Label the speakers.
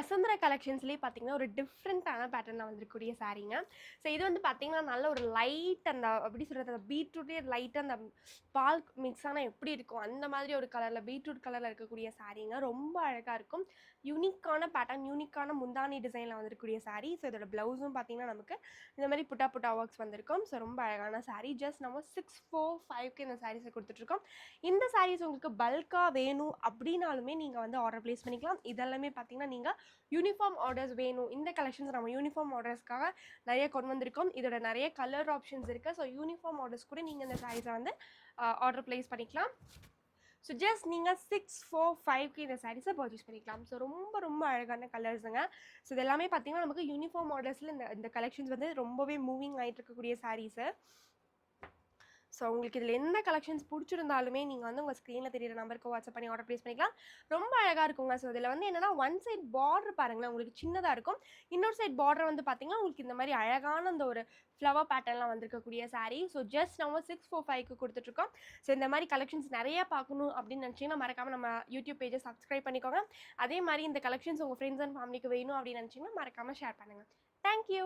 Speaker 1: வசுந்தரா கலெக்ஷன்ஸ்லேயே பார்த்தீங்கன்னா ஒரு டிஃப்ரெண்ட்டான பேட்டர்னில் வந்திருக்கக்கூடிய சாரீங்க. ஸோ இது வந்து பார்த்தீங்கன்னா நல்ல ஒரு லைட் அந்த எப்படி சொல்கிறது, அந்த பீட்ரூட்டே லைட்டாக அந்த பால் மிக்ஸ் ஆனால் எப்படி இருக்கும் அந்த மாதிரி ஒரு கலரில் பீட்ரூட் கலரில் இருக்கக்கூடிய சாரீங்க. ரொம்ப அழகாக இருக்கும். யூனிக்கான பேட்டர்ன், யூனிக்கான முந்தானி டிசைனில் வந்திருக்கக்கூடிய சாரீ. ஸோ இதோட ப்ளவுஸும் பார்த்தீங்கன்னா நமக்கு இந்த மாதிரி புட்டா புட்டா ஒர்க்ஸ் வந்திருக்கும். ஸோ ரொம்ப அழகான சாரீ. ஜஸ்ட் நம்ம 645க்கு இந்த சாரீஸை கொடுத்துட்ருக்கோம். இந்த சாரீஸ் உங்களுக்கு பல்காக வேணும் அப்படின்னாலுமே நீங்கள் வந்து ஆர்டர் ப்ளேஸ் பண்ணிக்கலாம். இதெல்லாமே பார்த்தீங்கன்னா நீங்கள் யூனிஃபார்ம் ஆர்டர்ஸ் வேணும், இந்த கலெக்ஷன்ஸ் நம்ம யூனிஃபார்ம் ஆர்டர்ஸ்க்காக நிறைய கொண்டு வந்திருக்கோம். இதோட நிறைய கலர் ஆப்ஷன்ஸ் இருக்குது. ஸோ யூனிஃபார்ம் ஆர்டர்ஸ் கூட நீங்கள் இந்த சாரீஸை வந்து ஆர்டர் ப்ளேஸ் பண்ணிக்கலாம். ஸோ ஜஸ்ட் நீங்கள் 645க்கு இந்த சாரீஸை பர்ச்சேஸ் பண்ணிக்கலாம். ஸோ ரொம்ப ரொம்ப அழகான கலர்ஸுங்க. ஸோ இது எல்லாமே பார்த்தீங்கன்னா நமக்கு யூனிஃபார்ம் ஆர்டர்ஸில் இந்த கலெக்ஷன்ஸ் வந்து ரொம்பவே மூவிங் ஆகிட்டு இருக்கக்கூடிய சாரீஸு. ஸோ உங்களுக்கு இதில் எந்த கலெக்ஷன்ஸ் பிடிச்சிருந்தாலுமே நீங்கள் வந்து உங்கள் ஸ்க்ரீனில் தெரியிற நம்பருக்கு வாட்ஸ்அப் பண்ணி ஆர்டர் ப்ளேஸ் பண்ணிக்கலாம். ரொம்ப அழகாக இருக்குங்க. ஸோ இதில் வந்து என்னென்னா ஒன் சைட் பார்டர் பாருங்களேன், உங்களுக்கு சின்னதாக இருக்கும். இன்னொரு சைட் பார்டர் வந்து பார்த்தீங்கன்னா உங்களுக்கு இந்த மாதிரி அழகான அந்த ஒரு ஃப்ளவர் பேட்டர்ன்லாம் வந்திருக்கக்கூடிய சாரீ. ஸோ ஜஸ்ட் நம்ம 645க்கு கொடுத்துட்ருக்கோம். ஸோ இந்த மாதிரி கலெக்ஷன்ஸ் நிறையா பார்க்கணும் அப்படின்னு நினச்சிங்கன்னா மறக்காமல் நம்ம யூடியூப் பேஜை சப்ஸ்கிரைப் பண்ணிக்கோங்க. அதே மாதிரி இந்த கலெக்ஷன்ஸ் உங்கள் ஃப்ரெண்ட்ஸ் அண்ட் ஃபேமிலிக்கு வேணும் அப்படின்னு நினச்சிங்கன்னா மறக்காமல் ஷேர் பண்ணுங்கள். தேங்க்யூ.